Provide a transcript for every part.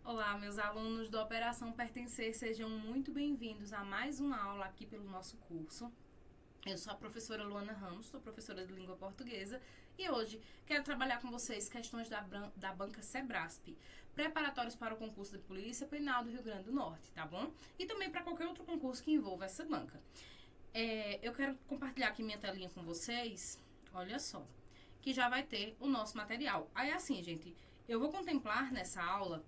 Olá, meus alunos da Operação Pertencer, sejam muito bem-vindos a mais uma aula aqui pelo nosso curso. Eu sou a professora Luana Ramos, sou professora de língua portuguesa e hoje quero trabalhar com vocês questões da banca Sebrasp, preparatórios para o concurso de Polícia Penal do Rio Grande do Norte, tá bom? E também para qualquer outro concurso que envolva essa banca. Eu quero compartilhar aqui minha telinha com vocês, olha só, que já vai ter o nosso material. Aí assim, gente, eu vou contemplar nessa aula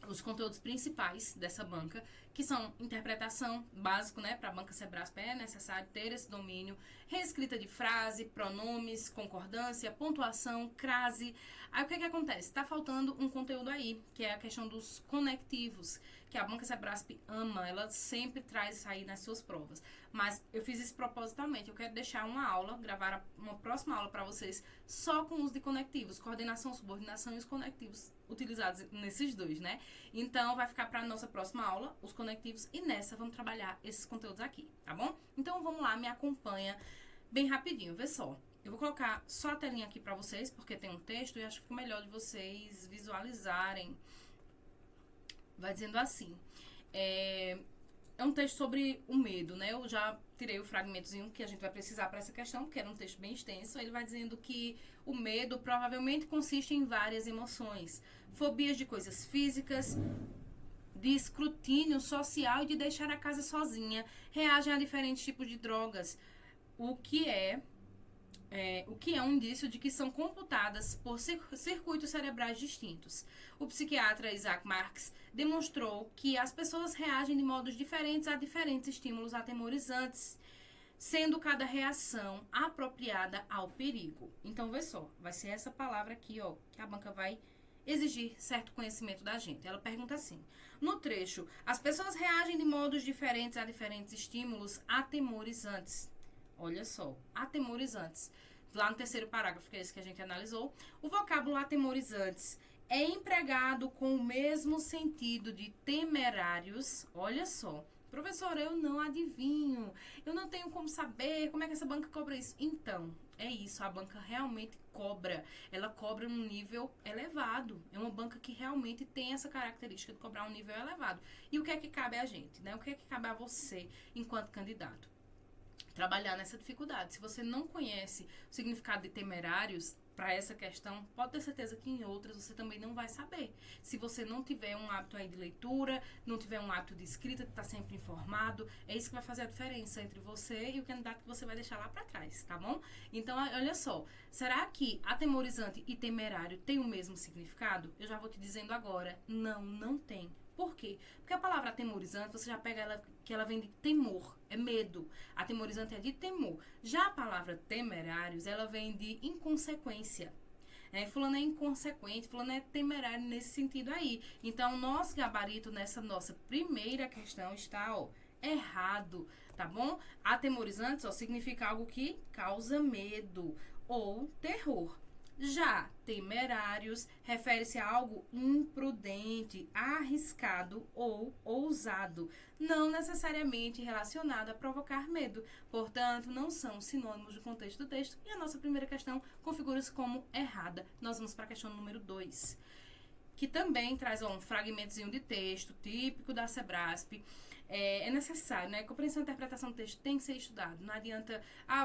os conteúdos principais dessa banca, que são interpretação, básico, né? Para a banca Sebrasp é necessário ter esse domínio, reescrita de frase, pronomes, concordância, pontuação, crase. Aí o que acontece? Está faltando um conteúdo aí, que é a questão dos conectivos, que a banca Sebrasp ama, ela sempre traz isso aí nas suas provas. Mas eu fiz isso propositalmente, eu quero deixar uma aula, gravar uma próxima aula para vocês, só com o uso de conectivos, coordenação, subordinação e os conectivos utilizados nesses dois, né? Então, vai ficar para a nossa próxima aula, os conectivos, e nessa vamos trabalhar esses conteúdos aqui, tá bom? Então, vamos lá, me acompanha bem rapidinho, vê só. Eu vou colocar só a telinha aqui para vocês, porque tem um texto e acho que fica melhor de vocês visualizarem. Vai dizendo assim, é um texto sobre o medo, né? Eu já tirei o fragmentozinho que a gente vai precisar para essa questão, porque era um texto bem extenso. Ele vai dizendo que o medo provavelmente consiste em várias emoções. Fobias de coisas físicas, de escrutínio social e de deixar a casa sozinha. Reagem a diferentes tipos de drogas, o que é um indício de que são computadas por circuitos cerebrais distintos. O psiquiatra Isaac Marx demonstrou que as pessoas reagem de modos diferentes a diferentes estímulos atemorizantes, sendo cada reação apropriada ao perigo. Então, vê só, vai ser essa palavra aqui, ó, que a banca vai exigir certo conhecimento da gente. Ela pergunta assim: no trecho, as pessoas reagem de modos diferentes a diferentes estímulos atemorizantes. Olha só, atemorizantes. Lá no terceiro parágrafo, que é esse que a gente analisou, o vocábulo atemorizantes é empregado com o mesmo sentido de temerários. Olha só, professora, eu não adivinho, eu não tenho como saber como é que essa banca cobra isso. Então, é isso, a banca realmente cobra. Ela cobra num nível elevado. É uma banca que realmente tem essa característica de cobrar um nível elevado. E o que é que cabe a gente, né? O que é que cabe a você enquanto candidato? Trabalhar nessa dificuldade. Se você não conhece o significado de temerários para essa questão, pode ter certeza que em outras você também não vai saber. Se você não tiver um hábito aí de leitura, não tiver um hábito de escrita, de estar sempre informado, é isso que vai fazer a diferença entre você e o candidato que você vai deixar lá para trás, tá bom? Então, olha só, será que atemorizante e temerário tem o mesmo significado? Eu já vou te dizendo agora, não tem. Por quê? Porque a palavra atemorizante, você já pega ela, que ela vem de temor, é medo. Atemorizante é de temor. Já a palavra temerários, ela vem de inconsequência. Fulano é inconsequente, fulano é temerário nesse sentido aí. Então, o nosso gabarito nessa nossa primeira questão está, ó, errado, tá bom? Atemorizante só significa algo que causa medo ou terror. Já temerários refere-se a algo imprudente, arriscado ou ousado, não necessariamente relacionado a provocar medo. Portanto, não são sinônimos do contexto do texto e a nossa primeira questão configura-se como errada. Nós vamos para a questão número 2, que também traz um fragmentozinho de texto típico da Sebrasp. É necessário, né? Compreensão e interpretação do texto tem que ser estudado. Não adianta,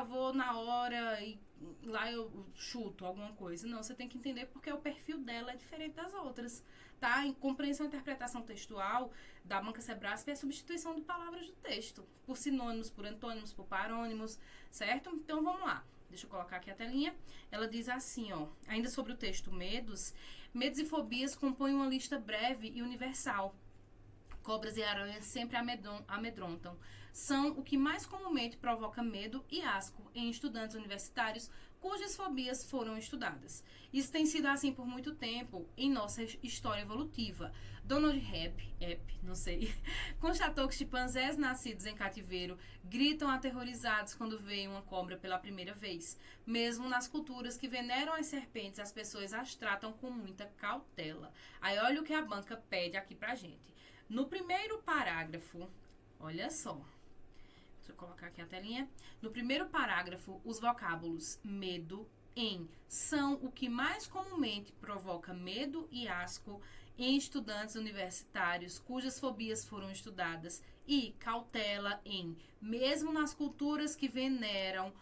vou na hora e lá eu chuto alguma coisa. Não, você tem que entender porque o perfil dela é diferente das outras, tá? Em compreensão e interpretação textual da banca Sebrasp é a substituição de palavras do texto por sinônimos, por antônimos, por parônimos, certo? Então, vamos lá. Deixa eu colocar aqui a telinha. Ela diz assim, ó, ainda sobre o texto medos e fobias compõem uma lista breve e universal. Cobras e aranhas sempre amedrontam. São o que mais comumente provoca medo e asco em estudantes universitários cujas fobias foram estudadas. Isso tem sido assim por muito tempo em nossa história evolutiva. Donald Epp, não sei, constatou que chimpanzés nascidos em cativeiro gritam aterrorizados quando veem uma cobra pela primeira vez. Mesmo nas culturas que veneram as serpentes, as pessoas as tratam com muita cautela. Aí olha o que a banca pede aqui pra gente. No primeiro parágrafo, olha só, deixa eu colocar aqui a telinha. No primeiro parágrafo, os vocábulos medo, em são o que mais comumente provoca medo e asco em estudantes universitários cujas fobias foram estudadas e cautela em, mesmo nas culturas que veneram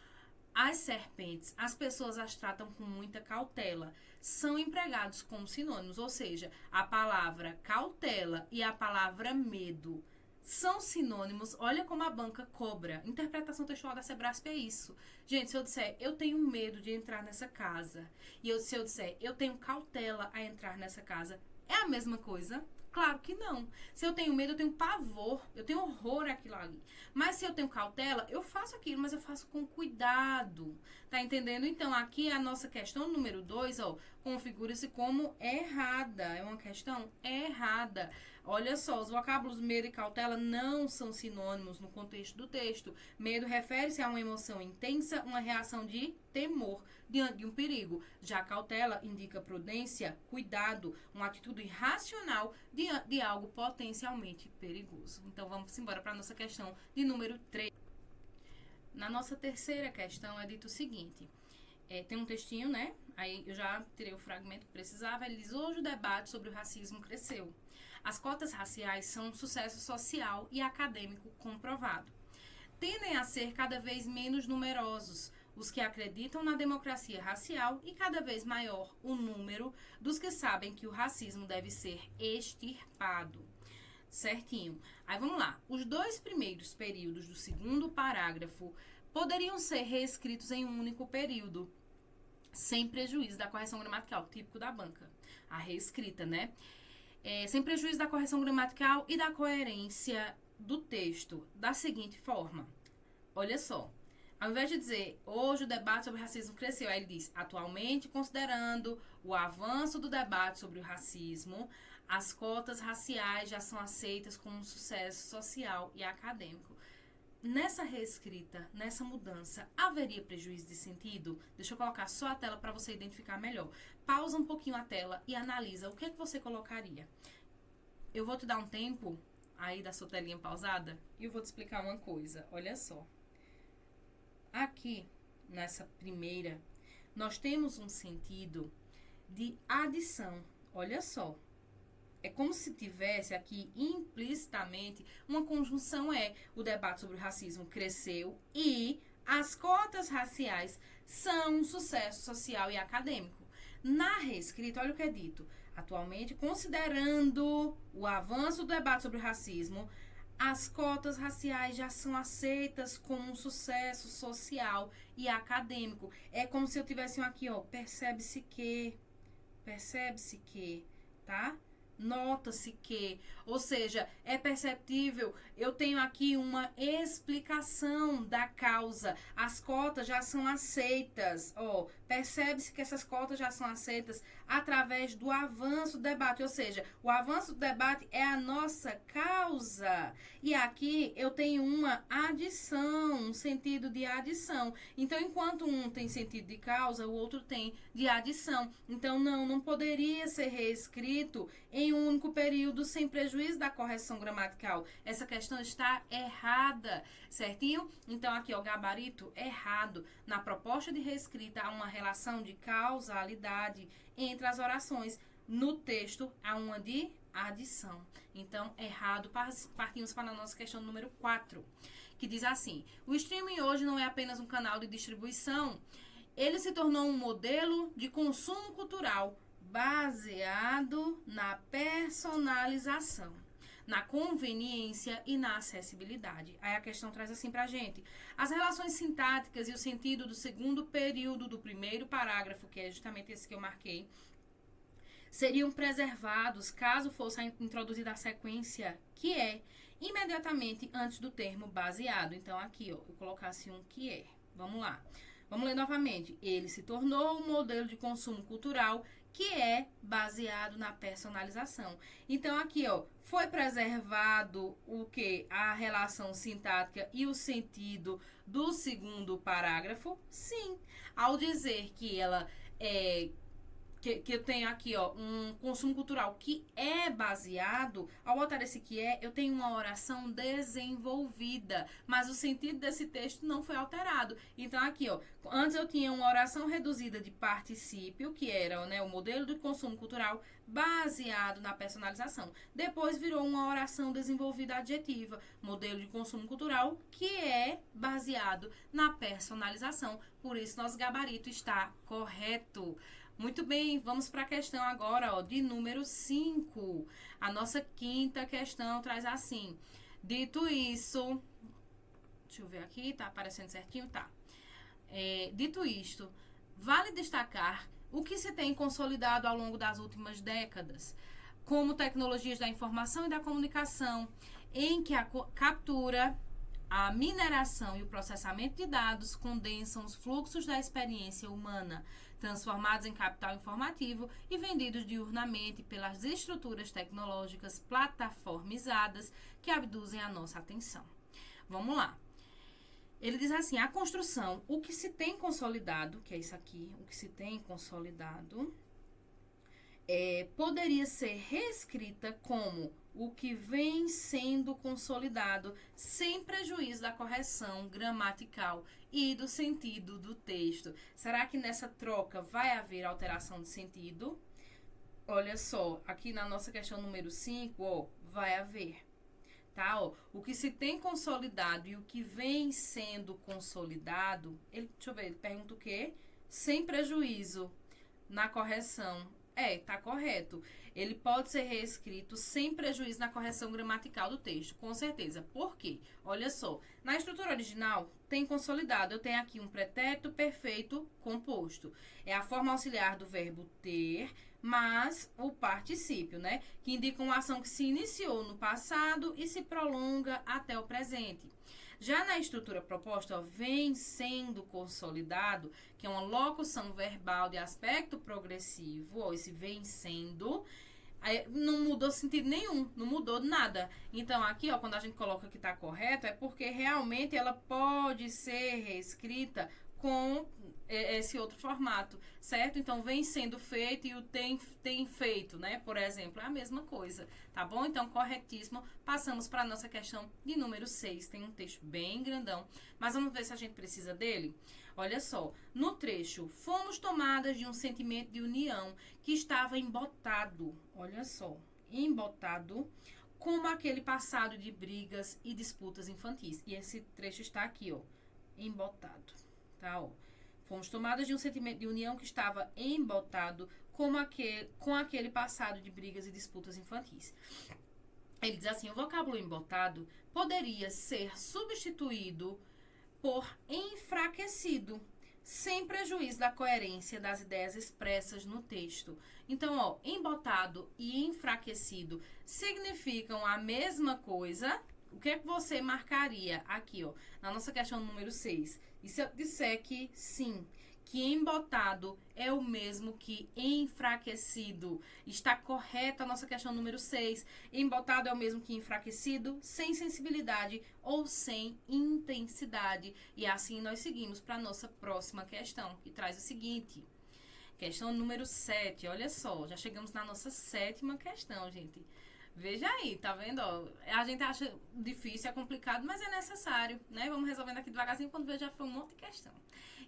as serpentes, as pessoas as tratam com muita cautela. São empregados como sinônimos, ou seja, a palavra cautela e a palavra medo são sinônimos. Olha como a banca cobra. Interpretação textual da Sebrasp é isso. Gente, se eu disser eu tenho medo de entrar nessa casa, e se eu disser eu tenho cautela a entrar nessa casa, é a mesma coisa? Claro que não. Se eu tenho medo, eu tenho pavor, eu tenho horror àquilo ali. Mas se eu tenho cautela, eu faço aquilo, mas eu faço com cuidado. Tá entendendo? Então, aqui a nossa questão número 2, ó, configura-se como errada. É uma questão errada. Olha só, os vocábulos medo e cautela não são sinônimos no contexto do texto. Medo refere-se a uma emoção intensa, uma reação de temor diante de um perigo. Já cautela indica prudência, cuidado, uma atitude racional diante de algo potencialmente perigoso. Então, vamos embora para a nossa questão de número 3. Na nossa terceira questão é dito o seguinte. Tem um textinho, né? Aí eu já tirei o fragmento que precisava. Ele diz, hoje o debate sobre o racismo cresceu. As cotas raciais são um sucesso social e acadêmico comprovado. Tendem a ser cada vez menos numerosos os que acreditam na democracia racial e cada vez maior o número dos que sabem que o racismo deve ser extirpado. Certinho. Aí vamos lá. Os 2 primeiros períodos do segundo parágrafo poderiam ser reescritos em um único período, sem prejuízo da correção gramatical, típico da banca. A reescrita, né? Sem prejuízo da correção gramatical e da coerência do texto, da seguinte forma. Olha só. Ao invés de dizer, hoje o debate sobre racismo cresceu, aí ele diz, atualmente, considerando o avanço do debate sobre o racismo, as cotas raciais já são aceitas como um sucesso social e acadêmico. Nessa reescrita, nessa mudança, haveria prejuízo de sentido? Deixa eu colocar só a tela para você identificar melhor. Pausa um pouquinho a tela e analisa o que é que você colocaria. Eu vou te dar um tempo aí da sua telinha pausada e eu vou te explicar uma coisa. Olha só. Aqui, nessa primeira, nós temos um sentido de adição. Olha só. É como se tivesse aqui implicitamente uma conjunção o debate sobre o racismo cresceu e as cotas raciais são um sucesso social e acadêmico. Na reescrita, olha o que é dito. Atualmente, considerando o avanço do debate sobre o racismo, as cotas raciais já são aceitas como um sucesso social e acadêmico. É como se eu tivesse aqui, ó, percebe-se que, tá? Nota-se que, ou seja, é perceptível, eu tenho aqui uma explicação da causa. As cotas já são aceitas, percebe-se que essas cotas já são aceitas através do avanço do debate, ou seja, o avanço do debate é a nossa causa. E aqui eu tenho uma adição, um sentido de adição. Então, enquanto um tem sentido de causa, o outro tem de adição. Então, não poderia ser reescrito em um único período sem prejuízo da correção gramatical. Essa questão está errada, certinho? Então, aqui, gabarito errado. Na proposta de reescrita, há uma relação de causalidade entre as orações. No texto, há uma de adição. Então, errado. Partimos para a nossa questão número 4, que diz assim, o streaming hoje não é apenas um canal de distribuição, ele se tornou um modelo de consumo cultural baseado na personalização, na conveniência e na acessibilidade. Aí a questão traz assim pra gente. As relações sintáticas e o sentido do segundo período do primeiro parágrafo, que é justamente esse que eu marquei, seriam preservados caso fosse introduzida a sequência que é imediatamente antes do termo baseado. Então, aqui, eu colocasse um que é. Vamos lá. Vamos ler novamente. Ele se tornou um modelo de consumo cultural que é baseado na personalização. Então, aqui, foi preservado o que? A relação sintática e o sentido do segundo parágrafo? Sim. Ao dizer que ela que eu tenho aqui, ó, um consumo cultural que é baseado, ao botar esse que é, eu tenho uma oração desenvolvida, mas o sentido desse texto não foi alterado. Então, aqui, ó, antes eu tinha uma oração reduzida de particípio, que era, né, o modelo de consumo cultural baseado na personalização. Depois virou uma oração desenvolvida adjetiva, modelo de consumo cultural, que é baseado na personalização. Por isso, nosso gabarito está correto. Muito bem, vamos para a questão agora, ó, de número 5. A nossa quinta questão traz assim: dito isso, deixa eu ver aqui, tá aparecendo certinho? Tá. Dito isto, vale destacar o que se tem consolidado ao longo das últimas décadas, como tecnologias da informação e da comunicação, em que a captura, a mineração e o processamento de dados condensam os fluxos da experiência humana, transformados em capital informativo e vendidos diurnamente pelas estruturas tecnológicas plataformizadas que abduzem a nossa atenção. Vamos lá. Ele diz assim: a construção, o que se tem consolidado, que é isso aqui, o que se tem consolidado, poderia ser reescrita como o que vem sendo consolidado, sem prejuízo da correção gramatical e do sentido do texto. Será que nessa troca vai haver alteração de sentido? Olha só, aqui na nossa questão número 5, ó, vai haver. Tá, ó, o que se tem consolidado e o que vem sendo consolidado, deixa eu ver, ele pergunta o quê? Sem prejuízo na correção. Tá correto. Ele pode ser reescrito sem prejuízo na correção gramatical do texto, com certeza. Por quê? Olha só, na estrutura original tem consolidado. Eu tenho aqui um pretérito perfeito composto. É a forma auxiliar do verbo ter, mas o particípio, né? Que indica uma ação que se iniciou no passado e se prolonga até o presente. Já na estrutura proposta, ó, vem sendo consolidado, que é uma locução verbal de aspecto progressivo, ó, esse vem sendo, não mudou sentido nenhum, não mudou nada. Então, aqui, ó, quando a gente coloca que está correto, é porque realmente ela pode ser reescrita com esse outro formato, certo? Então, vem sendo feito e o tem feito, né? Por exemplo, é a mesma coisa, tá bom? Então, corretíssimo. Passamos para a nossa questão de número 6. Tem um texto bem grandão, mas vamos ver se a gente precisa dele. Olha só, no trecho, fomos tomadas de um sentimento de união que estava embotado, olha só, embotado, como aquele passado de brigas e disputas infantis. E esse trecho está aqui, ó, embotado, tá, ó. Fomos tomadas de um sentimento de união que estava embotado com aquele passado de brigas e disputas infantis. Ele diz assim: o vocábulo embotado poderia ser substituído por enfraquecido, sem prejuízo da coerência das ideias expressas no texto. Então, ó, embotado e enfraquecido significam a mesma coisa. O que é que você marcaria aqui, ó, na nossa questão número 6? E se eu disser que sim, que embotado é o mesmo que enfraquecido? Está correta a nossa questão número 6. Embotado é o mesmo que enfraquecido, sem sensibilidade ou sem intensidade. E assim nós seguimos para a nossa próxima questão, que traz o seguinte. Questão número 7. Olha só, já chegamos na nossa 7ª questão, gente. Veja aí, tá vendo? Ó, a gente acha difícil, é complicado, mas é necessário, né? Vamos resolvendo aqui devagarzinho, quando ver já foi um monte de questão.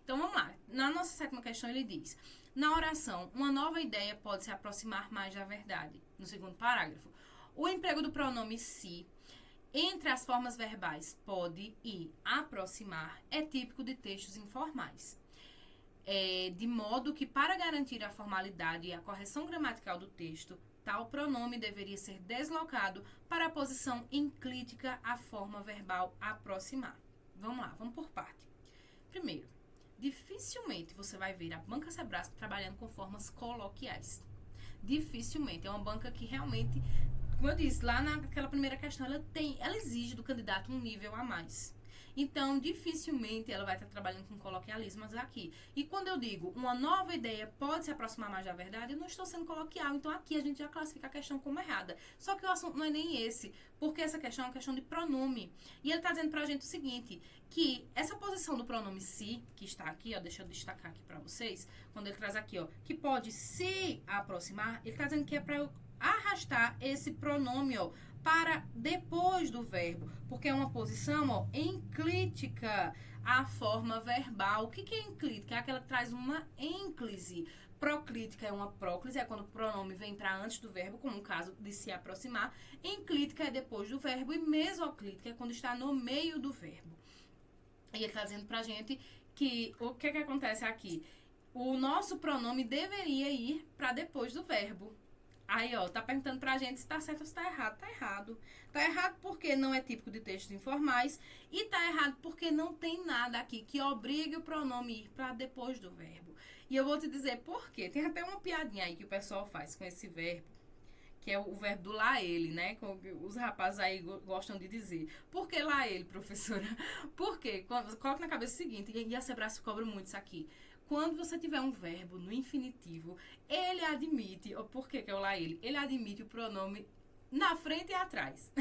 Então, vamos lá. Na nossa 7ª questão, ele diz: na oração, uma nova ideia pode se aproximar mais da verdade. No segundo parágrafo, o emprego do pronome se entre as formas verbais pode e aproximar é típico de textos informais. De modo que, para garantir a formalidade e a correção gramatical do texto, tal pronome deveria ser deslocado para a posição enclítica à forma verbal aproximar. Vamos lá, vamos por parte. Primeiro, dificilmente você vai ver a banca Sebrasp trabalhando com formas coloquiais. Dificilmente. É uma banca que realmente, como eu disse, lá naquela primeira questão, ela exige do candidato um nível a mais. Então, dificilmente ela vai estar trabalhando com coloquialismos aqui. E quando eu digo uma nova ideia pode se aproximar mais da verdade, eu não estou sendo coloquial. Então, aqui a gente já classifica a questão como errada. Só que o assunto não é nem esse, porque essa questão é uma questão de pronome. E ele está dizendo pra gente o seguinte, que essa posição do pronome se, que está aqui, ó, deixa eu destacar aqui pra vocês, quando ele traz aqui, ó, que pode se aproximar, ele está dizendo que é para eu arrastar esse pronome, ó, para depois do verbo, porque é uma posição, ó, enclítica à forma verbal. O que é enclítica? É aquela que traz uma ênclise. Proclítica é uma próclise, é quando o pronome vem para antes do verbo, como no caso de se aproximar. Enclítica é depois do verbo e mesoclítica é quando está no meio do verbo. E ele está dizendo pra gente que o que acontece aqui? O nosso pronome deveria ir para depois do verbo. Aí, ó, tá perguntando pra gente se tá certo ou se tá errado. Tá errado. Tá errado porque não é típico de textos informais e tá errado porque não tem nada aqui que obrigue o pronome a ir pra depois do verbo. E eu vou te dizer por quê. Tem até uma piadinha aí que o pessoal faz com esse verbo, que é o verbo do lá ele, né? Como os rapazes aí gostam de dizer. Por que lá ele, professora? Por quê? Coloca na cabeça o seguinte, e a Sebrae cobra muito isso aqui. Quando você tiver um verbo no infinitivo, ele admite, por que é o lá ele? Ele admite o pronome na frente e atrás.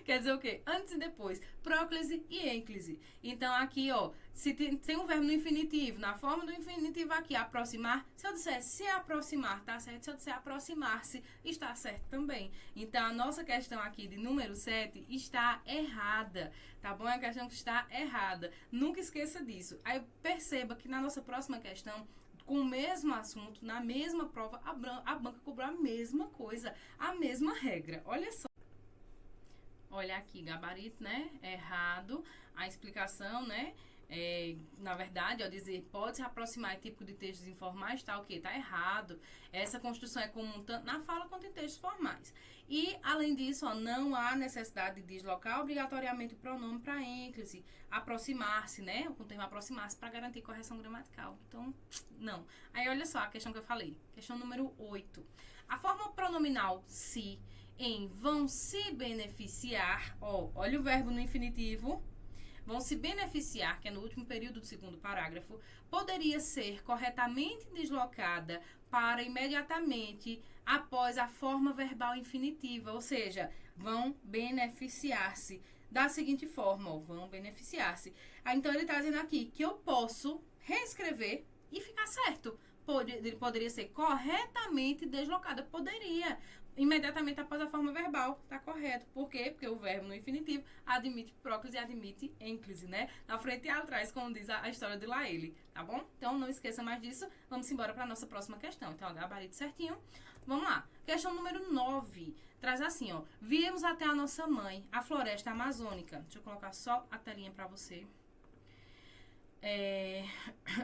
Quer dizer o quê? Antes e depois. Próclise e ênclise. Então, aqui, ó, se tem um verbo no infinitivo, na forma do infinitivo aqui, aproximar, se eu disser se aproximar, tá certo? Se eu disser aproximar-se, está certo também. Então, a nossa questão aqui de número 7 está errada, tá bom? É a questão que está errada. Nunca esqueça disso. Aí, perceba que na nossa próxima questão, com o mesmo assunto, na mesma prova, a banca cobrou a mesma coisa, a mesma regra. Olha só. Olha aqui, gabarito, né? Errado. A explicação, né? Na verdade, ao dizer pode se aproximar é típico de textos informais, tá ok? Tá errado. Essa construção é comum tanto na fala quanto em textos formais. E, além disso, ó, não há necessidade de deslocar obrigatoriamente o pronome para ênclise, aproximar-se, né? Com o termo aproximar-se para garantir correção gramatical. Então, não. Aí, olha só a questão que eu falei. Questão número 8. A forma pronominal se em vão se beneficiar, ó, olha o verbo no infinitivo, vão se beneficiar, que é no último período do segundo parágrafo, poderia ser corretamente deslocada para imediatamente após a forma verbal infinitiva, ou seja, vão beneficiar-se da seguinte forma, ó, vão beneficiar-se. Então, ele está dizendo aqui que eu posso reescrever e ficar certo. Poderia ser corretamente deslocada, poderia. Imediatamente após a forma verbal, tá correto. Por quê? Porque o verbo no infinitivo admite próclise e admite ênclise, né? Na frente e atrás, como diz a história de lá ele, tá bom? Então, não esqueça mais disso. Vamos embora para a nossa próxima questão. Então, gabarito certinho. Vamos lá. Questão número 9. Traz assim, ó. Viemos até a nossa mãe, a floresta amazônica. Deixa eu colocar só a telinha para você.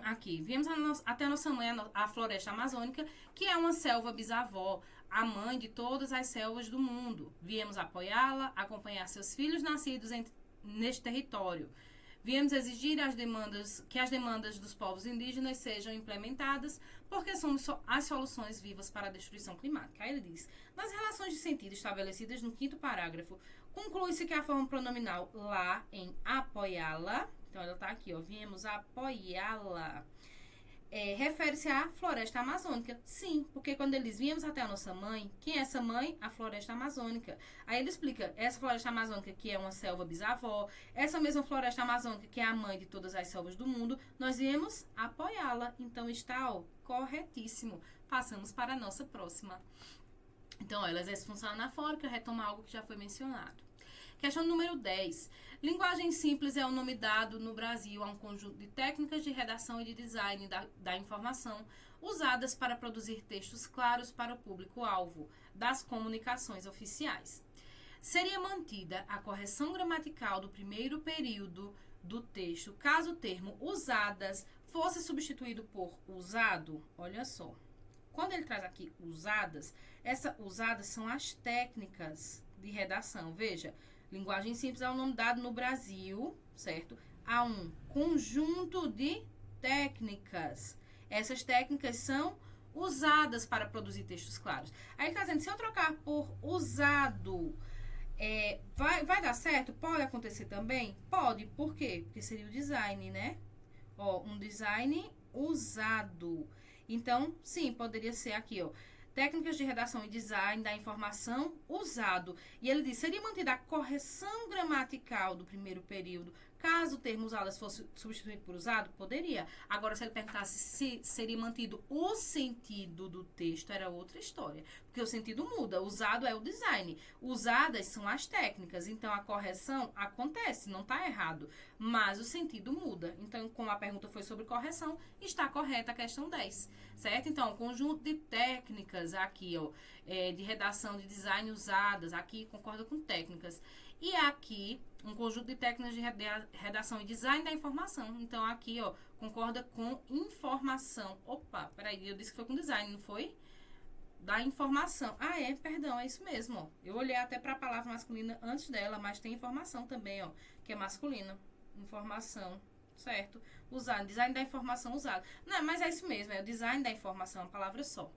Aqui, viemos até a nossa mãe, a floresta amazônica, que é uma selva bisavó, a mãe de todas as selvas do mundo. Viemos apoiá-la, acompanhar seus filhos nascidos neste território. Viemos exigir que as demandas dos povos indígenas sejam implementadas, porque somos as soluções vivas para a destruição climática. Aí ele diz, nas relações de sentido estabelecidas no 5º parágrafo, conclui-se que a forma pronominal lá em apoiá-la, então ela está aqui, ó, viemos apoiá-la, refere-se à floresta amazônica. Sim, porque quando eles viemos até a nossa mãe, quem é essa mãe? A floresta amazônica. Aí ele explica, essa floresta amazônica que é uma selva bisavó, essa mesma floresta amazônica que é a mãe de todas as selvas do mundo, nós viemos apoiá-la. Então está, ó, corretíssimo. Passamos para a nossa próxima. Então, ó, ela exerce função anafórica, retoma algo que já foi mencionado. Questão número 10. Linguagem simples é o nome dado no Brasil a um conjunto de técnicas de redação e de design da informação usadas para produzir textos claros para o público-alvo das comunicações oficiais. Seria mantida a correção gramatical do primeiro período do texto caso o termo usadas fosse substituído por usado? Olha só. Quando ele traz aqui usadas, usadas são as técnicas de redação. Veja, linguagem simples é o nome dado no Brasil, certo? A um conjunto de técnicas. Essas técnicas são usadas para produzir textos claros. Aí ele está dizendo, se eu trocar por usado, Vai dar certo? Pode acontecer também? Pode. Por quê? Porque seria o design, né? Ó, um design usado. Então, sim, poderia ser aqui, ó. Técnicas de redação e design da informação usado. E ele diz, seria mantida a correção gramatical do primeiro período, caso o termo usadas fosse substituído por usado? Poderia. Agora, se ele perguntasse se seria mantido o sentido do texto, era outra história. Porque o sentido muda. Usado é o design. Usadas são as técnicas. Então, a correção acontece, não está errado. Mas o sentido muda. Então, como a pergunta foi sobre correção, está correta a questão 10. Certo? Então, o conjunto de técnicas aqui, ó, de redação, de design usadas, aqui concorda com técnicas. E aqui, um conjunto de técnicas de redação e design da informação. Então, aqui, ó, concorda com informação. Opa, peraí, eu disse que foi com design, não foi? Da informação. Ah, perdão, é isso mesmo, ó. Eu olhei até para a palavra masculina antes dela, mas tem informação também, ó, que é masculina. Informação, certo? Usado, design da informação usado. Não, mas é isso mesmo, é o design da informação, uma palavra só.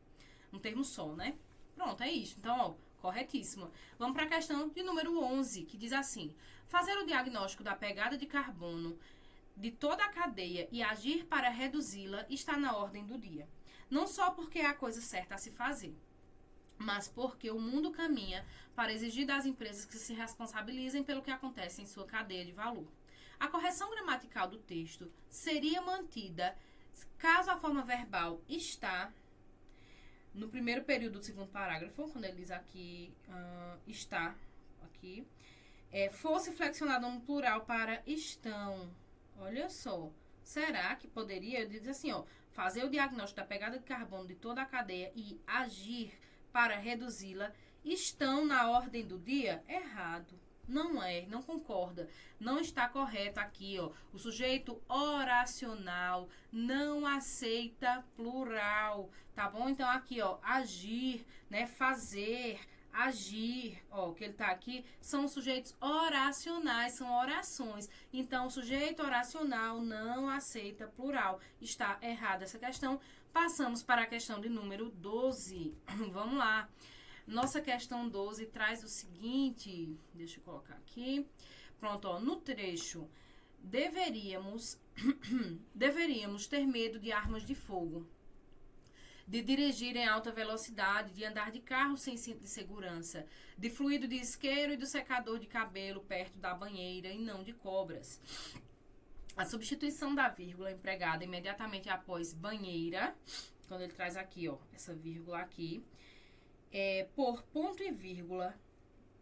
Um termo só, né? Pronto, é isso. Então, ó, corretíssimo. Vamos para a questão de número 11, que diz assim: fazer o diagnóstico da pegada de carbono de toda a cadeia e agir para reduzi-la está na ordem do dia. Não só porque é a coisa certa a se fazer, mas porque o mundo caminha para exigir das empresas que se responsabilizem pelo que acontece em sua cadeia de valor. A correção gramatical do texto seria mantida caso a forma verbal está no primeiro período do segundo parágrafo, quando ele diz aqui está, aqui, fosse flexionado no plural para estão. Olha só, será que poderia, eu dizer assim, ó, fazer o diagnóstico da pegada de carbono de toda a cadeia e agir para reduzi-la estão na ordem do dia? Errado. Não é, não concorda. Não está correto aqui, ó. O sujeito oracional não aceita plural, tá bom? Então, aqui, ó, agir, né, fazer, agir, ó, que ele tá aqui, são sujeitos oracionais, são orações. Então, o sujeito oracional não aceita plural. Está errada essa questão. Passamos para a questão de número 12. Vamos lá. Nossa questão 12 traz o seguinte, deixa eu colocar aqui. Pronto, ó, no trecho, deveríamos ter medo de armas de fogo, de dirigir em alta velocidade, de andar de carro sem cinto de segurança, de fluido de isqueiro e do secador de cabelo perto da banheira e não de cobras. A substituição da vírgula empregada imediatamente após banheira, quando ele traz aqui, ó, essa vírgula aqui, por ponto e vírgula,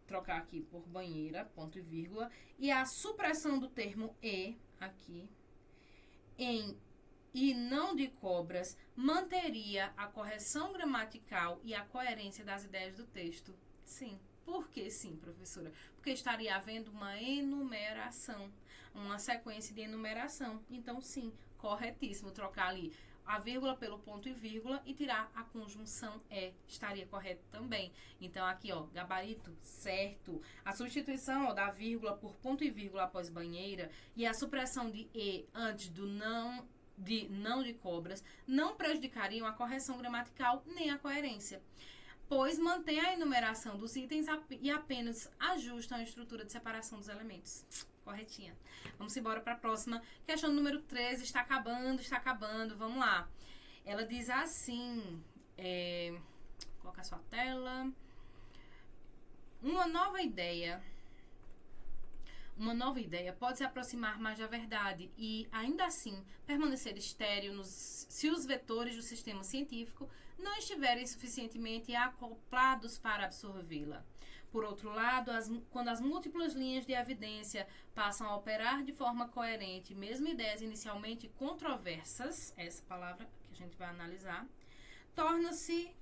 trocar aqui por banheira, ponto e vírgula, e a supressão do termo e, aqui, em e não de cobras, manteria a correção gramatical e a coerência das ideias do texto? Sim. Por que sim, professora? Porque estaria havendo uma enumeração, uma sequência de enumeração. Então, sim, corretíssimo trocar ali a vírgula pelo ponto e vírgula e tirar a conjunção estaria correto também. Então, aqui, ó, gabarito certo. A substituição, ó, da vírgula por ponto e vírgula após banheira e a supressão de e antes do não de cobras não prejudicariam a correção gramatical nem a coerência, pois mantém a enumeração dos itens e apenas ajustam a estrutura de separação dos elementos. Corretinha. Vamos embora para a próxima. Questão número 13. Está acabando. Vamos lá. Ela diz assim, vou colocar sua tela. Uma nova ideia pode se aproximar mais da verdade e, ainda assim, permanecer estéril se os vetores do sistema científico não estiverem suficientemente acoplados para absorvê-la. Por outro lado, quando as múltiplas linhas de evidência passam a operar de forma coerente, mesmo ideias inicialmente controversas, essa palavra que a gente vai analisar, tornam-se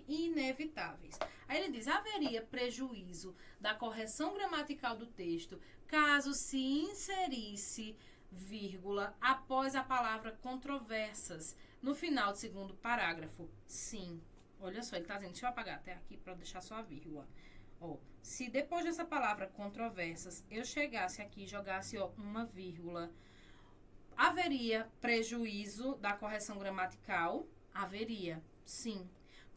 inevitáveis. Aí ele diz, haveria prejuízo da correção gramatical do texto caso se inserisse vírgula após a palavra controversas no final do segundo parágrafo? Sim. Olha só, ele está dizendo, deixa eu apagar até aqui para deixar só a vírgula. Ó, se depois dessa palavra controversas eu chegasse aqui e jogasse, ó, uma vírgula, haveria prejuízo da correção gramatical? Haveria, sim.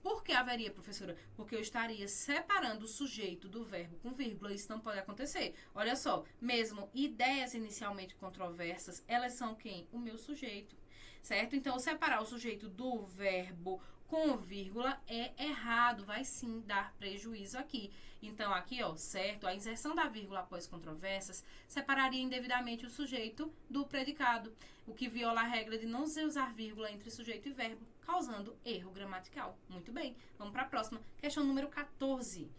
Por que haveria, professora? Porque eu estaria separando o sujeito do verbo com vírgula. Isso não pode acontecer. Olha só, mesmo ideias inicialmente controversas, elas são quem? O meu sujeito. Certo? Então, separar o sujeito do verbo com vírgula é errado, vai sim dar prejuízo aqui. Então, aqui, ó, certo, a inserção da vírgula após controvérsias separaria indevidamente o sujeito do predicado, o que viola a regra de não se usar vírgula entre sujeito e verbo, causando erro gramatical. Muito bem, vamos para a próxima, questão número 14.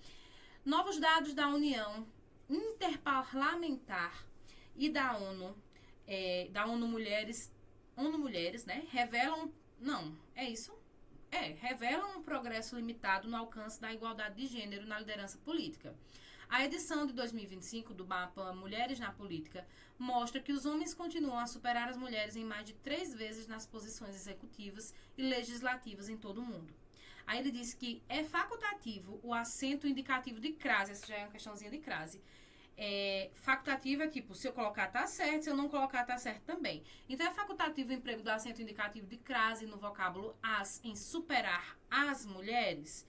Novos dados da União Interparlamentar e da ONU Mulheres, né, revelam um progresso limitado no alcance da igualdade de gênero na liderança política. A edição de 2025 do mapa Mulheres na Política mostra que os homens continuam a superar as mulheres em mais de 3 vezes nas posições executivas e legislativas em todo o mundo. Aí ele diz que é facultativo o acento indicativo de crase, essa já é uma questãozinha de crase. Facultativo é tipo, se eu colocar tá certo, se eu não colocar tá certo também. Então é facultativo o emprego do acento indicativo de crase no vocábulo as em superar as mulheres?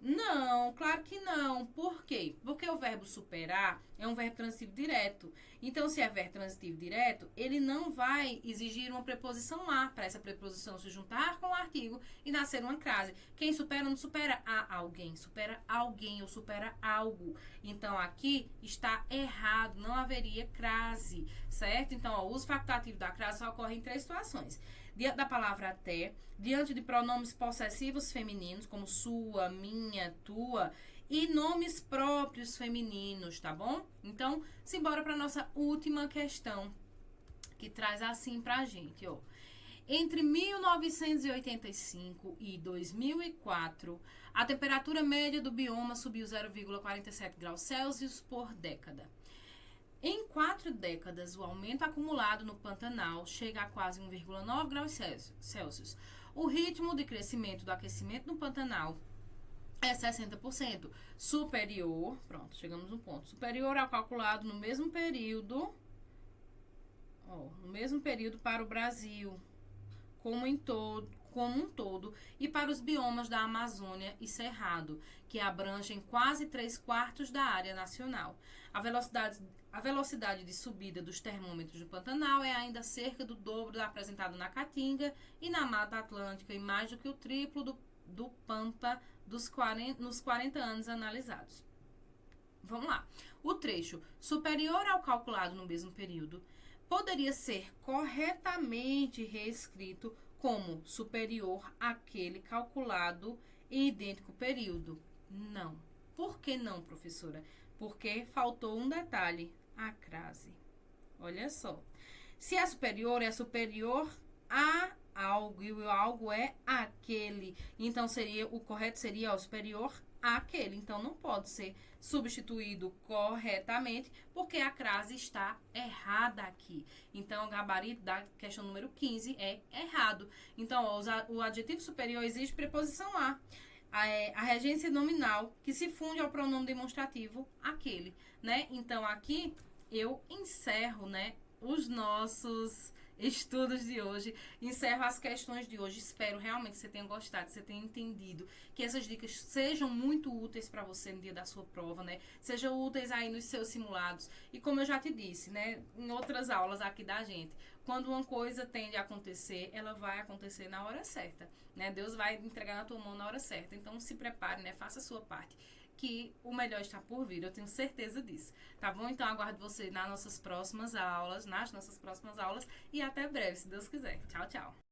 Não, claro que não. Por quê? Porque o verbo superar é um verbo transitivo direto. Então, se é verbo transitivo direto, ele não vai exigir uma preposição a para essa preposição se juntar com o artigo e nascer uma crase. Quem supera não supera a alguém, supera alguém ou supera algo. Então, aqui está errado, não haveria crase, certo? Então, ó, o uso facultativo da crase só ocorre em 3 situações. Diante da palavra até, diante de pronomes possessivos femininos, como sua, minha, tua, e nomes próprios femininos, tá bom? Então, simbora para nossa última questão, que traz assim pra gente, ó. Entre 1985 e 2004, a temperatura média do bioma subiu 0,47 graus Celsius por década. Em 4 décadas, o aumento acumulado no Pantanal chega a quase 1,9 graus Celsius. O ritmo de crescimento do aquecimento no Pantanal é 60% superior, pronto, chegamos no ponto, superior ao calculado no mesmo período para o Brasil, como um todo, e para os biomas da Amazônia e Cerrado, que abrangem quase 3/4 da área nacional. A velocidade de subida dos termômetros do Pantanal é ainda cerca do dobro da apresentada na Caatinga e na Mata Atlântica, e mais do que o triplo do Pampa nos 40 anos analisados. Vamos lá. O trecho superior ao calculado no mesmo período poderia ser corretamente reescrito como superior àquele calculado em idêntico período. Não. Por que não, professora? Porque faltou um detalhe, a crase. Olha só. Se é superior a algo, e o algo é aquele. Então, o correto seria o superior àquele. Então, não pode ser substituído corretamente, porque a crase está errada aqui. Então, o gabarito da questão número 15 é errado. Então, ó, o adjetivo superior exige preposição a. A regência nominal, que se funde ao pronome demonstrativo aquele, né? Então, aqui eu encerro, né, os nossos estudos de hoje, encerro as questões de hoje. Espero realmente que você tenha gostado, que você tenha entendido, que essas dicas sejam muito úteis para você no dia da sua prova, né? Sejam úteis aí nos seus simulados. E como eu já te disse, né, em outras aulas aqui da gente, quando uma coisa tende a acontecer, ela vai acontecer na hora certa, né? Deus vai entregar na tua mão na hora certa. Então, se prepare, né? Faça a sua parte, que o melhor está por vir, eu tenho certeza disso, tá bom? Então, aguardo você nas nossas próximas aulas, e até breve, se Deus quiser. Tchau, tchau!